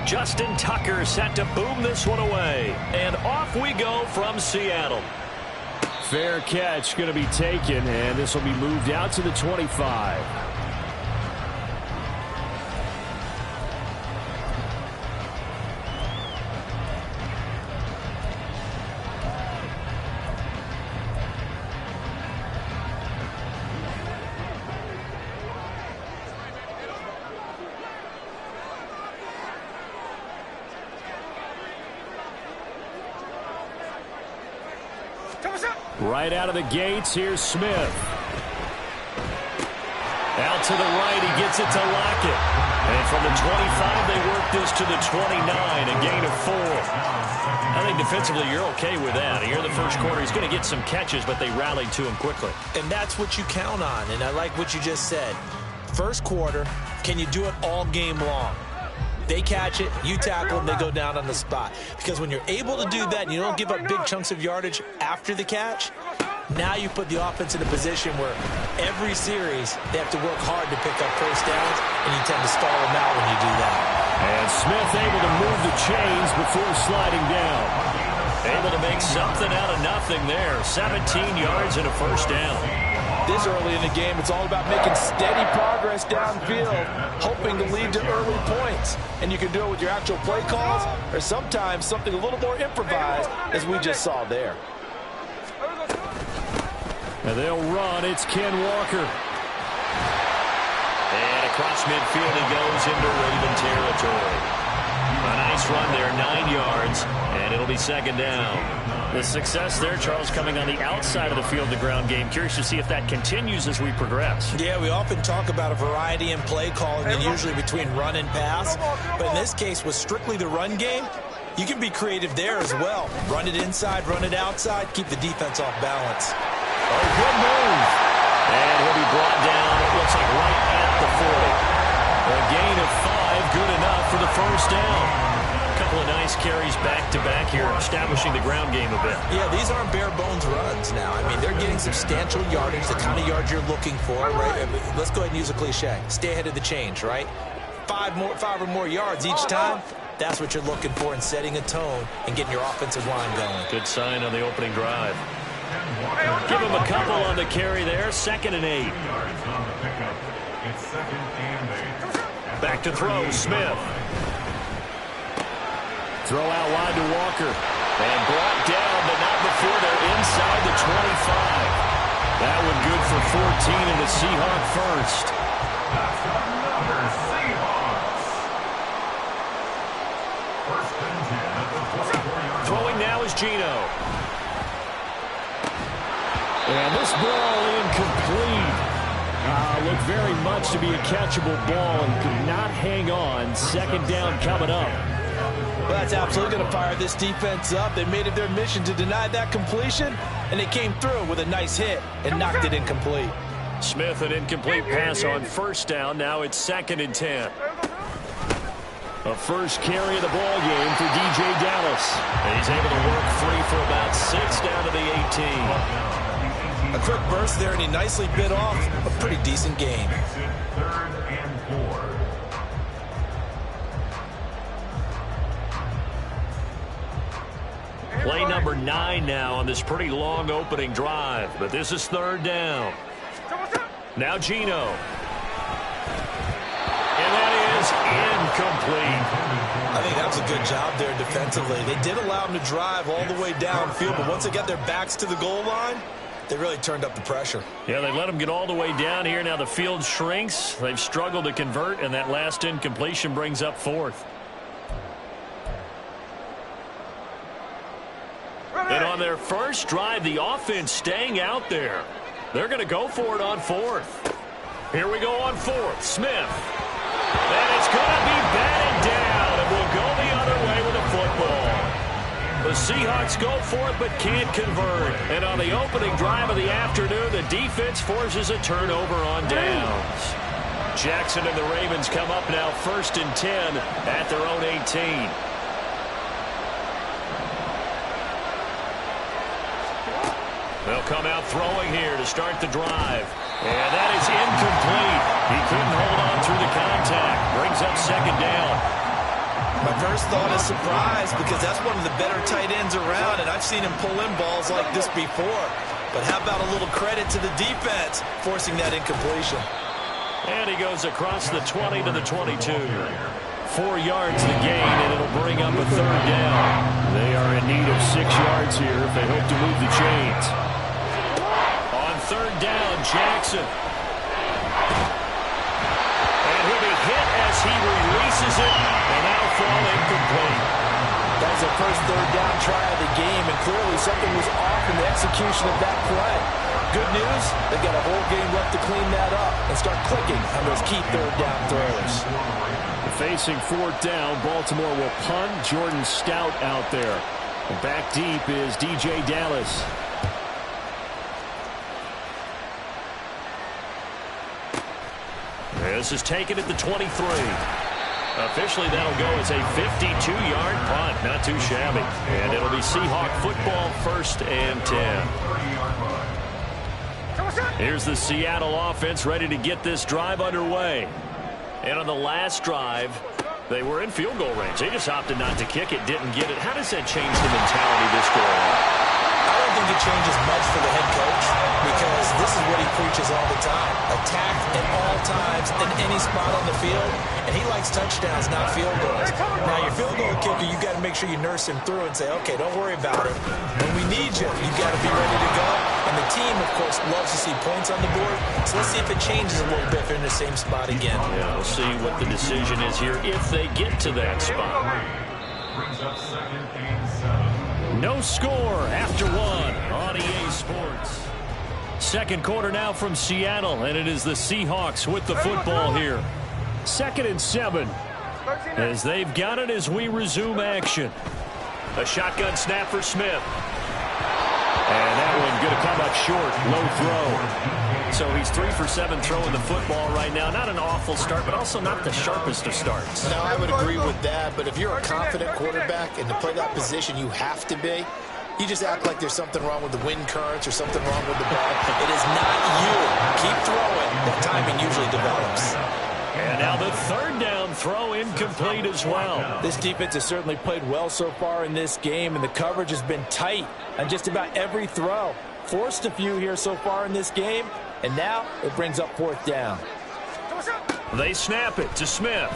Justin Tucker set to boom this one away. And off we go from Seattle. Fair catch going to be taken, and this will be moved out to the 25. Right out of the gates, here's Smith. Out to the right, he gets it to Lockett. And from the 25, they work this to the 29, a gain of 4. I think defensively, you're okay with that. Here in the first quarter, he's going to get some catches, but they rallied to him quickly. And that's what you count on, and I like what you just said. First quarter, can you do it all game long? They catch it, you tackle them, they go down on the spot. Because when you're able to do that and you don't give up big chunks of yardage after the catch, now you put the offense in a position where every series they have to work hard to pick up first downs, and you tend to stall them out when you do that. And Smith able to move the chains before sliding down. Able to make something out of nothing there. 17 yards and a first down. This early in the game, it's all about making steady progress downfield, hoping to lead to early points. And you can do it with your actual play calls, or sometimes something a little more improvised, as we just saw there. And they'll run. It's Ken Walker. And across midfield he goes into Raven territory. A nice run there, 9 yards, and it'll be second down. The success there, Charles, coming on the outside of the field, the ground game. Curious to see if that continues as we progress. Yeah, we often talk about a variety in play calling, and usually between run and pass. But in this case, with strictly the run game, you can be creative there as well. Run it inside, run it outside, keep the defense off balance. Oh, good move. And he'll be brought down, it looks like right at the 40. A gain of 5, good enough for the first down. A couple of nice carries back-to-back here, establishing the ground game a bit. Yeah, these aren't bare-bones runs now. I mean, they're getting substantial yardage, the kind of yards you're looking for, right? Let's go ahead and use a cliche. Stay ahead of the change, right? 5 or more yards each time. That's what you're looking for in setting a tone and getting your offensive line going. Good sign on the opening drive. Give him a couple on the carry there. 2nd and 8. Back to throw, Smith. Throw out wide to Walker. And brought down, but not before they're inside the 25. That one good for 14 in the Seahawk first. Throwing now is Geno. And this ball incomplete. Looked very much to be a catchable ball and could not hang on. Second down coming up. Well, that's absolutely going to fire this defense up. They made it their mission to deny that completion, and they came through with a nice hit and knocked it incomplete. Smith, an incomplete pass on first down. Now it's 2nd and 10. A first carry of the ball game for DJ Dallas. And he's able to work free for about 6 down to the 18. A quick burst there, and he nicely bit off a pretty decent gain. Play number 9 now on this pretty long opening drive. But this is 3rd down. Now Geno. And that is incomplete. I think that was a good job there defensively. They did allow him to drive all the way downfield, but once they got their backs to the goal line, they really turned up the pressure. Yeah, they let him get all the way down here. Now the field shrinks. They've struggled to convert, and that last incompletion brings up 4th. And on their first drive, the offense staying out there. They're going to go for it on 4th. Here we go on 4th. Smith. And it's going to be batted down, and we'll go the other way with a football. The Seahawks go for it but can't convert. And on the opening drive of the afternoon, the defense forces a turnover on downs. Jackson and the Ravens come up now 1st and 10 at their own 18. They'll come out throwing here to start the drive. And that is incomplete. first thought is surprise because that's one of the better tight ends around, and I've seen him pull in balls like this before. But how about a little credit to the defense forcing that incompletion? And he goes across the 20 to the 22. 4 yards the gain, and it'll bring up a third down. They are in need of 6 yards here if they hope to move the chains. On third down, Jackson. And he'll be hit as he releases it, and that'll fall incomplete. That was the first third down try of the game, and clearly something was off in the execution of that play. Good news, they've got a whole game left to clean that up and start clicking on those key third down throws. Facing fourth down, Baltimore will punt. Jordan Stout out there. And back deep is DJ Dallas. This is taken at the 23. Officially, that'll go as a 52-yard punt. Not too shabby. And it'll be Seahawk football, 1st and 10. Here's the Seattle offense ready to get this drive underway. And on the last drive, they were in field goal range. They just opted not to kick it, didn't get it. How does that change the mentality this go on? I don't think it changes much for the head coach because this is what he preaches all the time. Attack at all times in any spot on the field, and he likes touchdowns, not field goals. Now, your field goal kicker, you got to make sure you nurse him through and say, okay, don't worry about it. When we need you, you got to be ready to go. And the team, of course, loves to see points on the board. So let's see if it changes a little bit if they're in the same spot again. Yeah, we'll see what the decision is here if they get to that spot. No score after 1 on EA Sports. Second quarter now from Seattle, and it is the Seahawks with the football here. 2nd and 7 as they've got it as we resume action. A shotgun snap for Smith. And that one going to come up short. Low throw. So he's 3 for 7 throwing the football right now. Not an awful start, but also not the sharpest of starts. No, I would agree with that, but if you're a confident quarterback and to play that position you have to be, you just act like there's something wrong with the wind currents or something wrong with the ball. It is not you. Keep throwing. That timing usually develops. And now the third down throw incomplete as well. This defense has certainly played well so far in this game, and the coverage has been tight on just about every throw. Forced a few here so far in this game, and now it brings up 4th down. They snap it to Smith.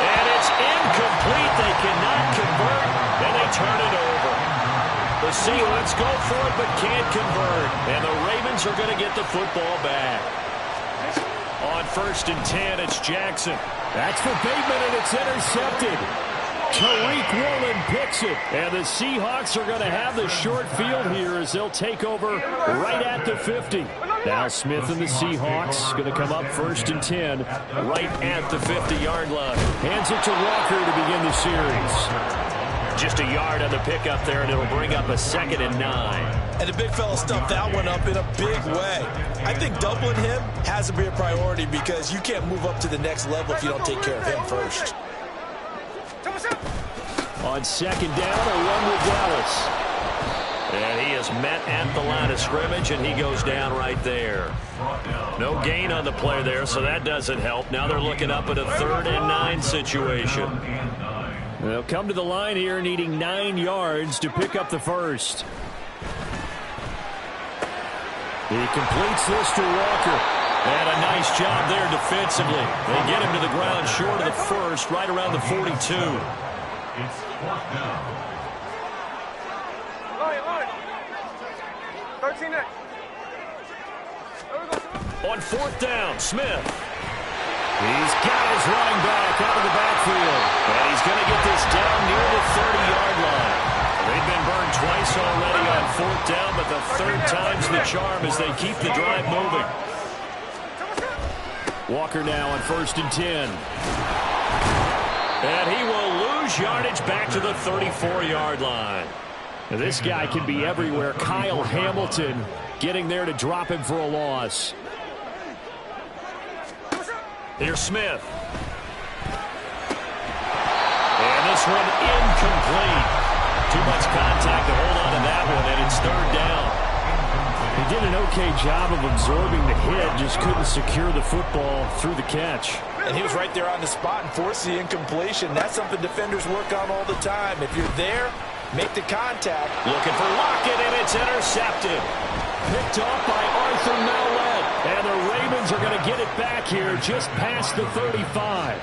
And it's incomplete. They cannot convert, and they turn it over. The Seahawks go for it but can't convert, and the Ravens are going to get the football back. On 1st and 10, it's Jackson. That's for Bateman, and it's intercepted. Tariq Woolen picks it, and the Seahawks are going to have the short field here as they'll take over right at the 50. Now Smith and the Seahawks going to come up 1st and 10 right at the 50-yard line. Hands it to Walker to begin the series. Just a yard on the pickup there, and it'll bring up a 2nd and 9. And the big fella stuffed that one up in a big way. I think doubling him has to be a priority because you can't move up to the next level if you don't take care of him first. On 2nd down, a run with Dallas. And he is met at the line of scrimmage, and he goes down right there. No gain on the play there, so that doesn't help. Now they're looking up at a 3rd and 9 situation. They'll come to the line here needing 9 yards to pick up the first. He completes this to Walker. And a nice job there defensively. They get him to the ground short of the first, right around the 42. It's 4th down. 13 next. On 4th down, Smith. He's got his running back out of the backfield. And he's going to get this down near the 30-yard line. They've been burned twice already on 4th down, but the 3rd time's the charm as they keep the drive moving. Walker now on 1st and 10. And he will lose yardage back to the 34-yard line. Now this guy can be everywhere. Kyle Hamilton getting there to drop him for a loss. Here's Smith. And this one incomplete. Too much contact to hold on to that one, and it's 3rd down. He did an okay job of absorbing the hit, just couldn't secure the football through the catch. And he was right there on the spot and forced the incompletion. That's something defenders work on all the time. If you're there, make the contact. Looking for Lockett, and it's intercepted. Picked off by Arthur Mallett. And the Ravens are going to get it back here just past the 35.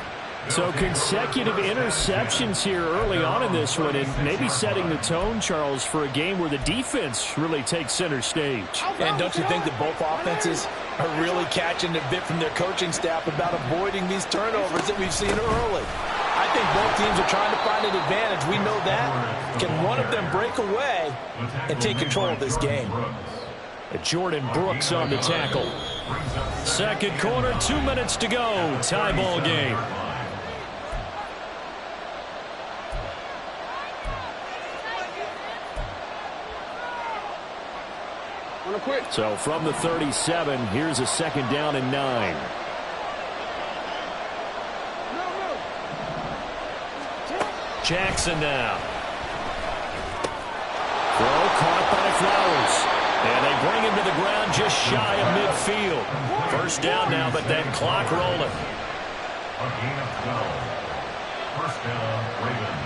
So consecutive interceptions here early on in this one, and maybe setting the tone, Charles, for a game where the defense really takes center stage. And don't you think that both offenses are really catching a bit from their coaching staff about avoiding these turnovers that we've seen early? I think both teams are trying to find an advantage. We know that. Can one of them break away and take control of this game? Jordan Brooks on the tackle. Second quarter, 2 minutes to go. Tie ball game. So from the 37, here's a second down and 9. Jackson now. Throw caught by Flowers. And they bring him to the ground just shy of midfield. First down now, but that clock rolling. A gain of 12. First down, Ravens.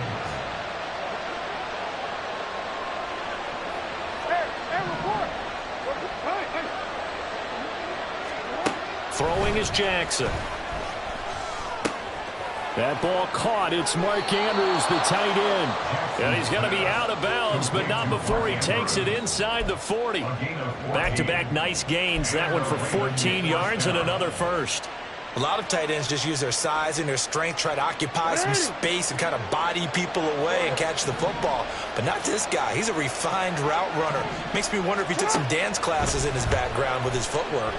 Throwing is Jackson. That ball caught. It's Mark Andrews, the tight end. And he's going to be out of bounds, but not before he takes it inside the 40. Back-to-back nice gains. That one for 14 yards and another first. A lot of tight ends just use their size and their strength, try to occupy some space and kind of body people away and catch the football. But not this guy. He's a refined route runner. Makes me wonder if he took some dance classes in his background with his footwork.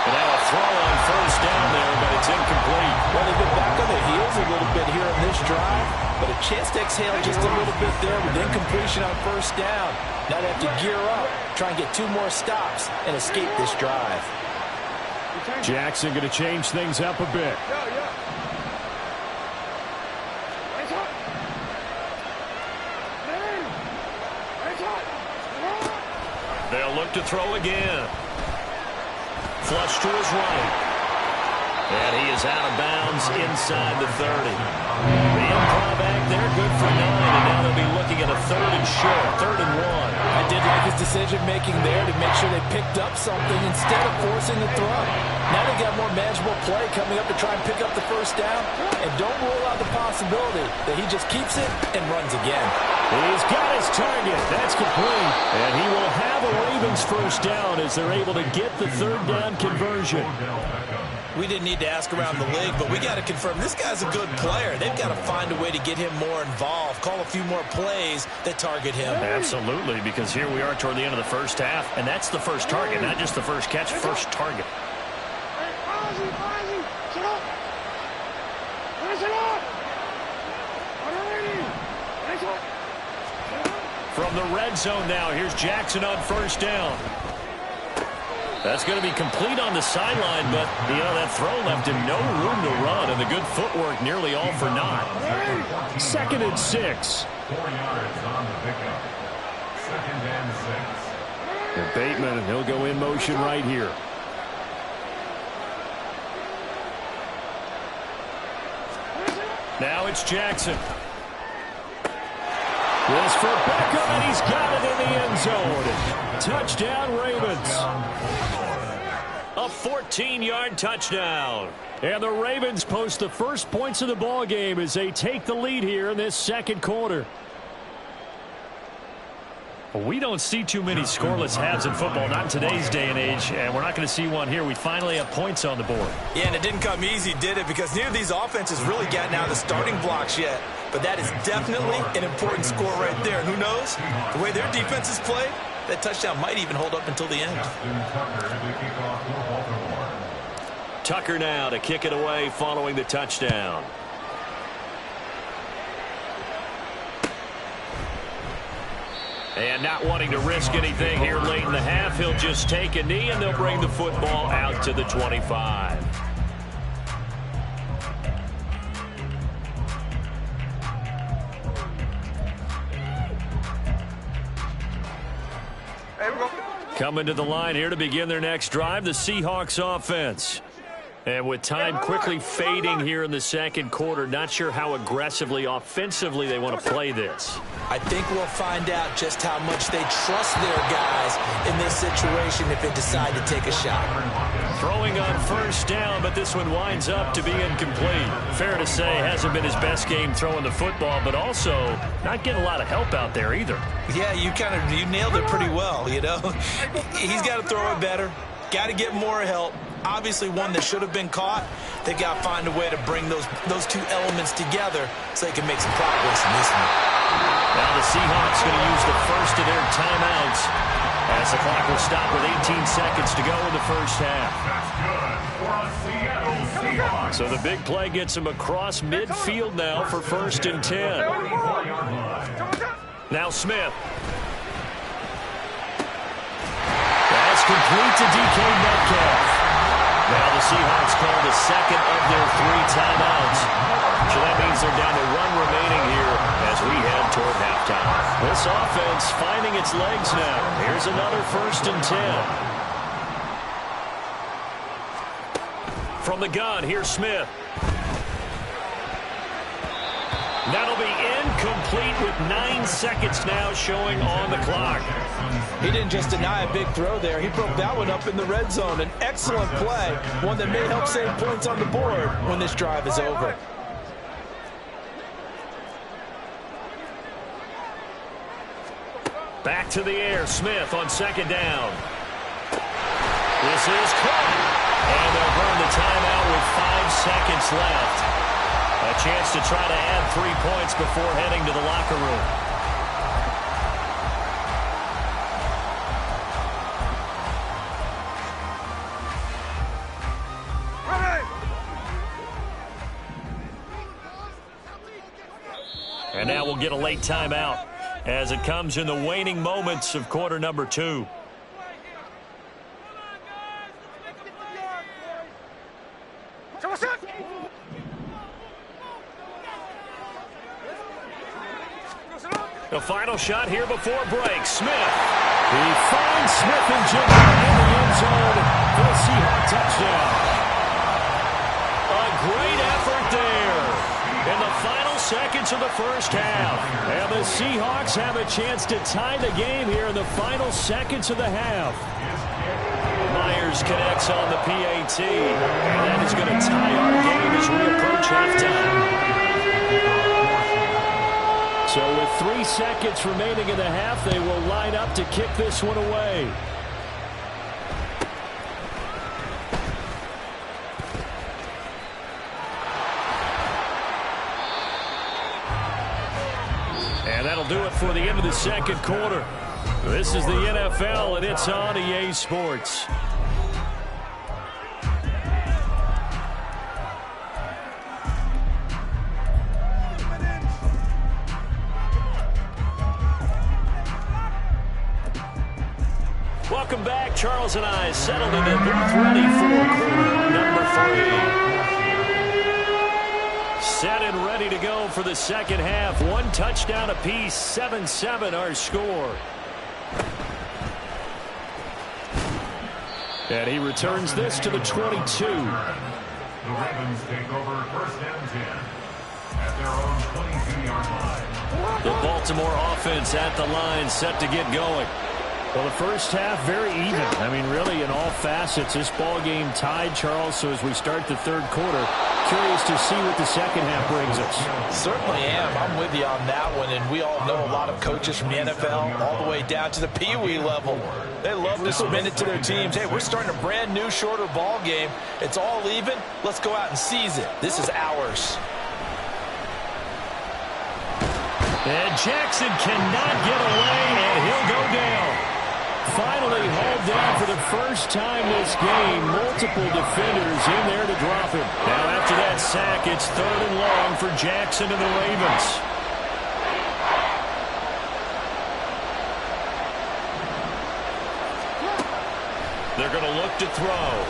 And now a throw on first down there, but it's incomplete. Well, they've been back on their heels a little bit here in this drive, but a chance to exhale just a little bit there with incompletion on first down. Now they have to gear up, try and get 2 more stops, and escape this drive. Jackson going to change things up a bit. They'll look to throw again. Flush to his right. And he is out of bounds inside the 30. The improv act there, good for 9. And now they'll be looking at a 3rd and short, 3rd and 1. I did like his decision-making there to make sure they picked up something instead of forcing the throw. Now they got more manageable play coming up to try and pick up the first down. And don't rule out the possibility that he just keeps it and runs again. He's got his target. That's complete. And he will have a Ravens first down as they're able to get the 3rd down conversion. We didn't need to ask around the league, but we got to confirm this guy's a good player. They've got to find a way to get him more involved, call a few more plays that target him. Absolutely, because here we are toward the end of the first half, and that's the first target, not just the first catch, first target. From the red zone now, here's Jackson on first down. That's going to be complete on the sideline, but, you know, that throw left him no room to run, and the good footwork nearly all for naught. 2nd and 6. 4 yards on the pickup. 2nd and 6. And Bateman, and he'll go in motion right here. Now it's Jackson. This for Beckham, and he's got it in the end zone. Touchdown, Ravens. A 14-yard touchdown. And the Ravens post the first points of the ball game as they take the lead here in this second quarter. We don't see too many scoreless halves in football, not in today's day and age, and we're not going to see one here. We finally have points on the board. Yeah, and it didn't come easy, did it? Because neither of these offenses really gotten out of the starting blocks yet. But that is definitely an important score right there. And who knows? The way their defense is played, that touchdown might even hold up until the end. Tucker now to kick it away following the touchdown. And not wanting to risk anything here late in the half, he'll just take a knee and they'll bring the football out to the 25. Coming to the line here to begin their next drive, the Seahawks offense. And with time quickly fading here in the second quarter, not sure how aggressively, offensively they want to play this. I think we'll find out just how much they trust their guys in this situation if they decide to take a shot. Throwing on first down, but this one winds up to be incomplete. Fair to say, hasn't been his best game throwing the football, but also not getting a lot of help out there either. Yeah, you nailed it pretty well, you know. He's got to throw it better, got to get more help. Obviously one that should have been caught. They got to find a way to bring those two elements together so they can make some progress in this one. Now the Seahawks going to use the first of their timeouts as the clock will stop with 18 seconds to go in the first half. So the big play gets him across midfield now for 1st and 10. Now Smith. That's complete to DK Metcalf. Now the Seahawks call the second of their 3 timeouts. So that means they're down to 1 remaining here as we head toward halftime. This offense finding its legs now. Here's another 1st and 10. From the gun, here's Smith. That'll be incomplete with 9 seconds now showing on the clock. He didn't just deny a big throw there. He broke that one up in the red zone. An excellent play, one that may help save points on the board when this drive is over. Back to the air, Smith on 2nd down. This is caught. And they'll burn the timeout with 5 seconds left. A chance to try to add 3 points before heading to the locker room. And now we'll get a late timeout as it comes in the waning moments of quarter number 2. The final shot here before break. Smith. He finds Smith and Jigba in the end zone for a Seahawks touchdown. A great effort there in the final seconds of the first half. And the Seahawks have a chance to tie the game here in the final seconds of the half. Myers connects on the PAT, and that is going to tie our game as we approach halftime. So with 3 seconds remaining in the half, they will line up to kick this one away. And that'll do it for the end of the second quarter. This is the NFL, and it's on EA Sports. Welcome back. Charles and I settled in the booth ready for quarter number 3. Set and ready to go for the second half. 1 touchdown apiece, 7-7 our score. And he returns this to the 22. The Ravens take over 1st and 10 at their own 22-yard line. The Baltimore offense at the line, set to get going. Well, the first half, very even. I mean, really, in all facets, this ball game tied, Charles. So as we start the third quarter, curious to see what the second half brings us. Certainly am. I'm with you on that one. And we all know a lot of coaches from the NFL all the way down to the Pee Wee level. They love to submit it to their teams. Hey, we're starting a brand new, shorter ball game. It's all even. Let's go out and seize it. This is ours. And Jackson cannot get away, and he'll go down. Finally hauled down for the first time this game. Multiple defenders in there to drop him. Now after that sack, it's 3rd and long for Jackson and the Ravens. They're going to look to throw.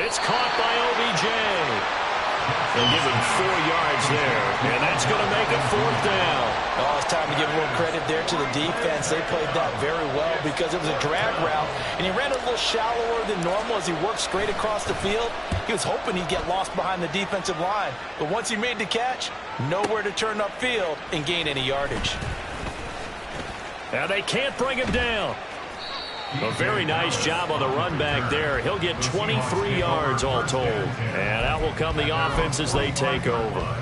It's caught by OBJ. They'll give him 4 yards there, and that's going to make it 4th down. Oh, it's time to give a little credit there to the defense. They played that very well because it was a drag route, and he ran a little shallower than normal as he worked straight across the field. He was hoping he'd get lost behind the defensive line, but once he made the catch, nowhere to turn upfield and gain any yardage. Now they can't bring him down. A very nice job on the run back there. He'll get 23 yards all told. And out will come the offense as they take over.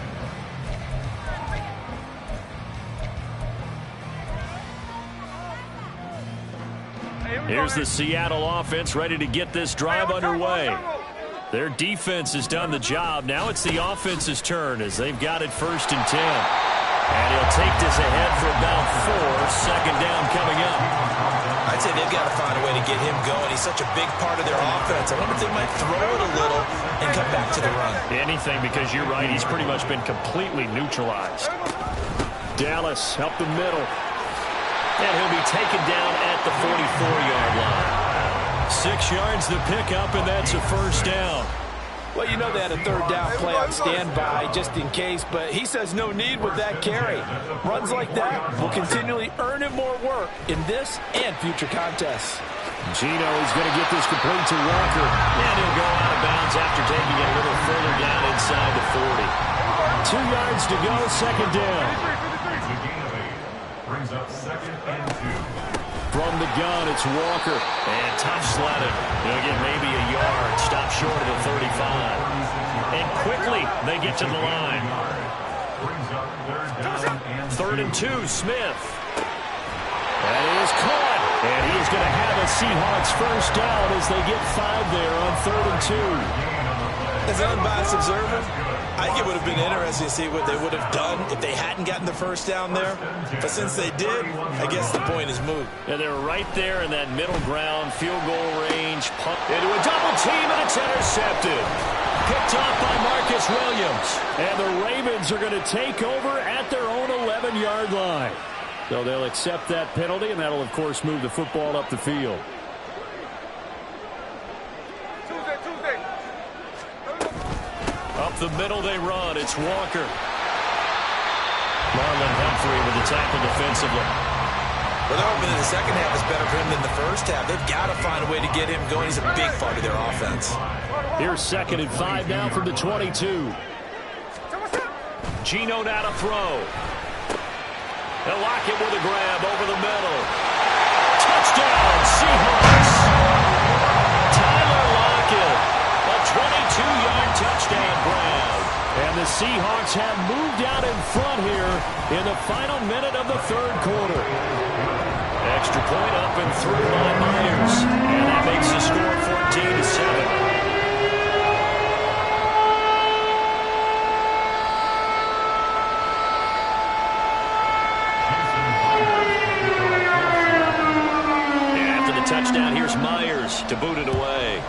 Here's the Seattle offense ready to get this drive underway. Their defense has done the job. Now it's the offense's turn as they've got it 1st and 10. And he'll take this ahead for about 4. 2nd down coming up. I'd say they've got to find a way to get him going. He's such a big part of their offense. I wonder if they might throw it a little and come back to the run. Anything, because you're right. He's pretty much been completely neutralized. Dallas up the middle. And he'll be taken down at the 44-yard line. 6 yards to pick up, and that's a 1st down. Well, you know they had a 3rd down play on standby just in case, but he says no need with that carry. Runs like that will continually earn him more work in this and future contests. Gino is going to get this complete to Walker. And he'll go out of bounds after taking it a little further down inside the 40. 2 yards to go, 2nd down. The gain of 8 brings up 2nd and 2. From the gun, it's Walker. And tough sledding. He'll get maybe a yard. Stop short of the 35. And quickly, they get to the line. 3rd and 2, Smith. That is caught. And he is going to have a Seahawks 1st down as they get 5 there on 3rd and 2. As an unbiased observer, I think it would have been interesting to see what they would have done if they hadn't gotten the 1st down there. But since they did, I guess the point is moot. And they're right there in that middle ground, field goal range. Punt into a double team, and it's intercepted. Picked off by Marcus Williams. And the Ravens are going to take over at their own 11-yard line. So they'll accept that penalty, and that'll, of course, move the football up the field. Up the middle they run. It's Walker. Marlon Humphrey with the tackle defensively. Well, they're hoping that the second half is better for him than the first half. They've got to find a way to get him going. He's a big part of their offense. Here's 2nd and 5 now from the 22. Gino now to throw. They'll lock it with a grab over the middle. Touchdown, Seahawks. Tyler Lockett. A 22-yard touchdown grab. And the Seahawks have moved out in front here in the final minute of the 3rd quarter. Extra point up and through by Myers. And that makes the score 14-7. Touchdown, here's Myers to boot it away.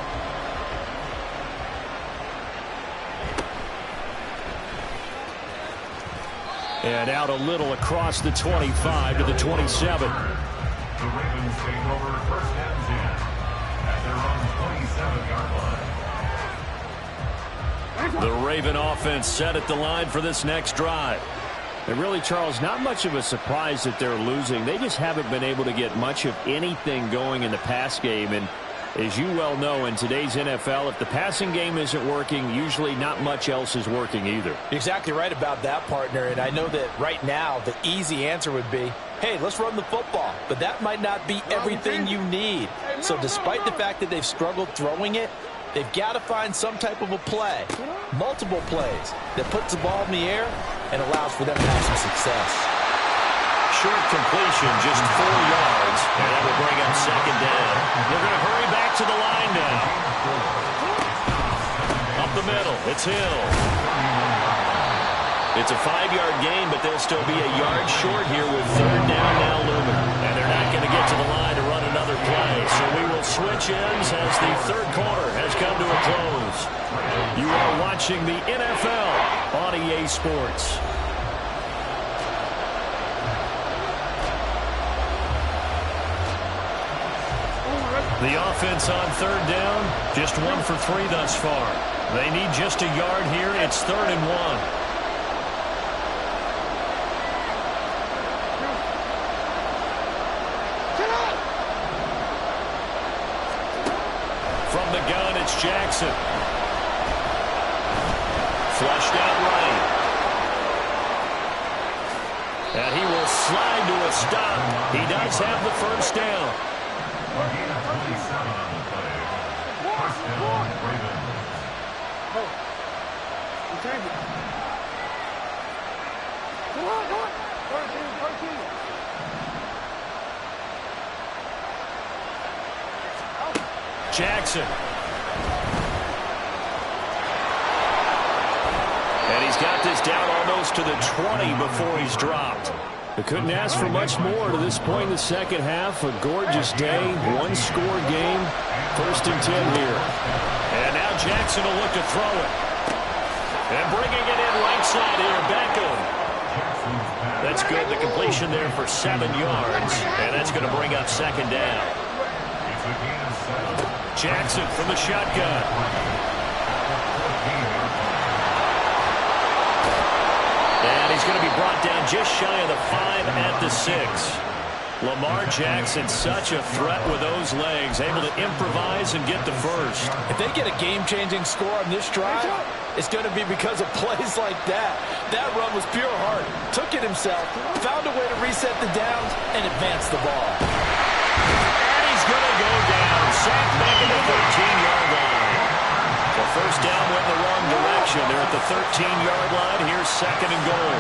And out a little across the 25 to the 27. The Ravens take over 1st and 10 at their own 27-yard line. The Raven offense set at the line for this next drive. And really, Charles, not much of a surprise that they're losing. They just haven't been able to get much of anything going in the pass game. And as you well know, in today's NFL, if the passing game isn't working, usually not much else is working either. You're exactly right about that, partner. And I know that right now the easy answer would be, hey, let's run the football. But that might not be everything you need. So despite the fact that they've struggled throwing it, they've got to find some type of a play, multiple plays, that puts the ball in the air and allows for them to have some success. Short completion, just 4 yards, and that will bring up 2nd down. They're going to hurry back to the line now. Up the middle, it's Hill. It's a 5-yard gain, but they'll still be a yard short here with 3rd down now looming. And they're not going to get to the line to run another play. So we will switch ends as the 3rd quarter has come to a close. You are watching the NFL on EA Sports. The offense on 3rd down, just 1 for 3 thus far. They need just a yard here. It's 3rd and 1. From the gun, it's Jackson. Flushed out right. And he will slide to a stop. He does have the first down. Jackson. And he's got this down almost to the 20 before he's dropped. They couldn't ask for much more to this point in the second half. A gorgeous day, one-score game. 1st and 10 here. And now Jackson will look to throw it. And bringing it in right side here, Beckham. That's good. The completion there for 7 yards. And that's going to bring up 2nd down. Jackson from the shotgun. And he's going to be brought down just shy of the 5 at the 6. Lamar Jackson, such a threat with those legs, able to improvise and get the first. If they get a game-changing score on this drive, it's going to be because of plays like that. That run was pure heart. Took it himself, found a way to reset the downs, and advance the ball. And he's going to go down. Sacked back at the 13-yard line. The first down went in the wrong direction. They're at the 13-yard line. Here's 2nd and goal.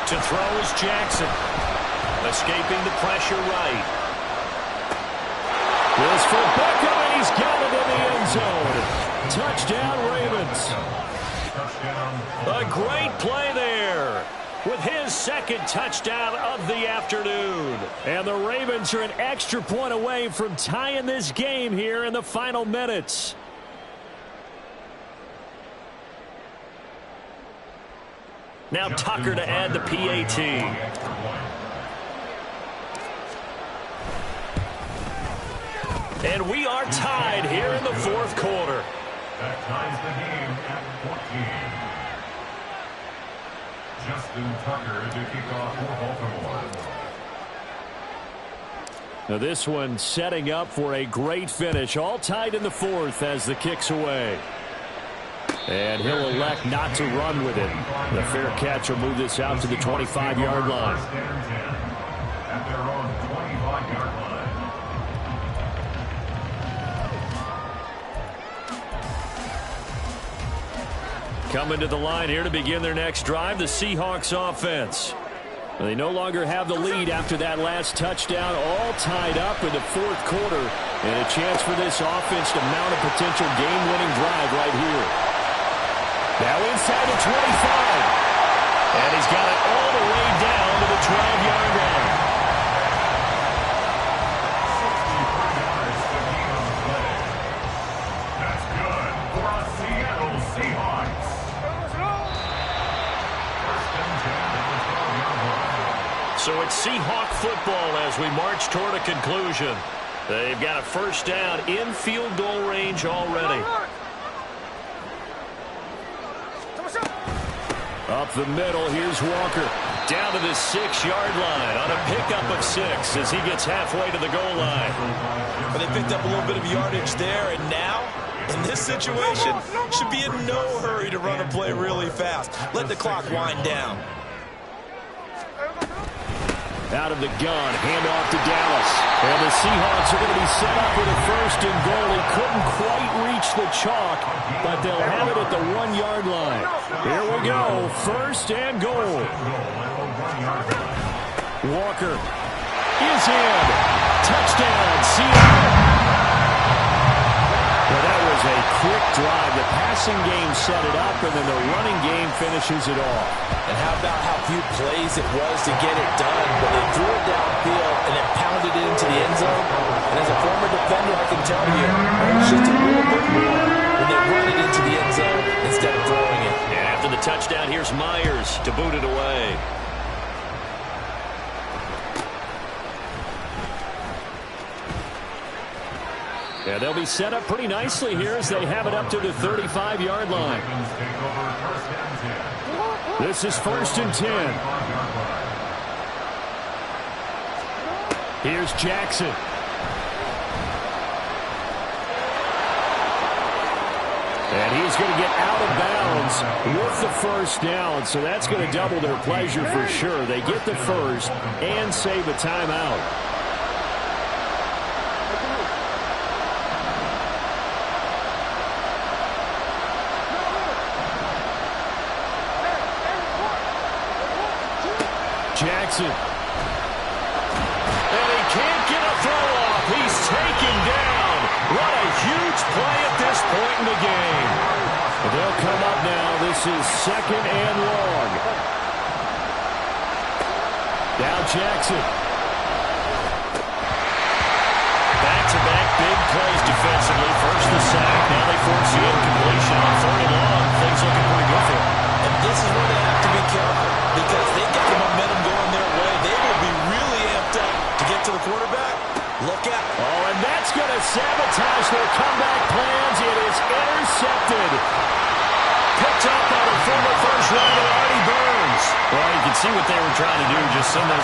To throw is Jackson. Escaping the pressure right. This for Beckham, and he's got it in the end zone. Touchdown, Ravens. A great play there with his 2nd touchdown of the afternoon. And the Ravens are an extra point away from tying this game here in the final minutes. Now Tucker to add the PAT. And we are tied here in the 4th quarter. That ties the game at 14. Justin Tucker to kick off for Baltimore. Now this one setting up for a great finish. All tied in the 4th as the kick's away. And he'll elect not to run with it. The fair catch will move this out to the 25-yard line. At their own 25-yard line. Coming to the line here to begin their next drive, the Seahawks offense. They no longer have the lead after that last touchdown, all tied up in the 4th quarter. And a chance for this offense to mount a potential game-winning drive right here. Now inside the 25. And he's got it all the way down to the 12-yard line. That's good for a Seattle Seahawks. So it's Seahawk football as we march toward a conclusion. They've got a first down in field goal range already. Up the middle, here's Walker. Down to the 6-yard line on a pickup of 6 as he gets halfway to the goal line. But they picked up a little bit of yardage there, and now, in this situation, should be in no hurry to run a play really fast. Let the clock wind down. Out of the gun, handoff to Dallas. And the Seahawks are going to be set up with a 1st and goal. He couldn't quite reach the chalk, but they'll have it at the 1-yard line. Here we go, 1st and goal. Walker is in. Touchdown, Seattle. Well, that was a quick drive. The passing game set it up, and then the running game finishes it off. And how about how few plays it was to get it done, but they threw it downfield and then pounded it into the end zone. And as a former defender, I can tell you, it's just a little bit more when they run it into the end zone instead of throwing it. And after the touchdown, here's Myers to boot it away. Yeah, they'll be set up pretty nicely here as they have it up to the 35-yard line. This is 1st and 10. Here's Jackson. And he's going to get out of bounds with the first down, so that's going to double their pleasure for sure. They get the first and save a timeout. Jackson. And he can't get a throw off. He's taken down. What a huge play at this point in the game. They'll come up now. This is 2nd and long. Now Jackson. Back-to-back big plays defensively. First the sack. Now they force the incompletion on 3rd and long. Things looking pretty good for them. And this is where they have to be careful because they get the momentum going their way. They will be really amped up to get to the quarterback. Look out. Oh, and that's going to sabotage their comeback plans. It is intercepted. Picked up by the former first rounder, Artie Burns. Well, you can see what they were trying to do, just send those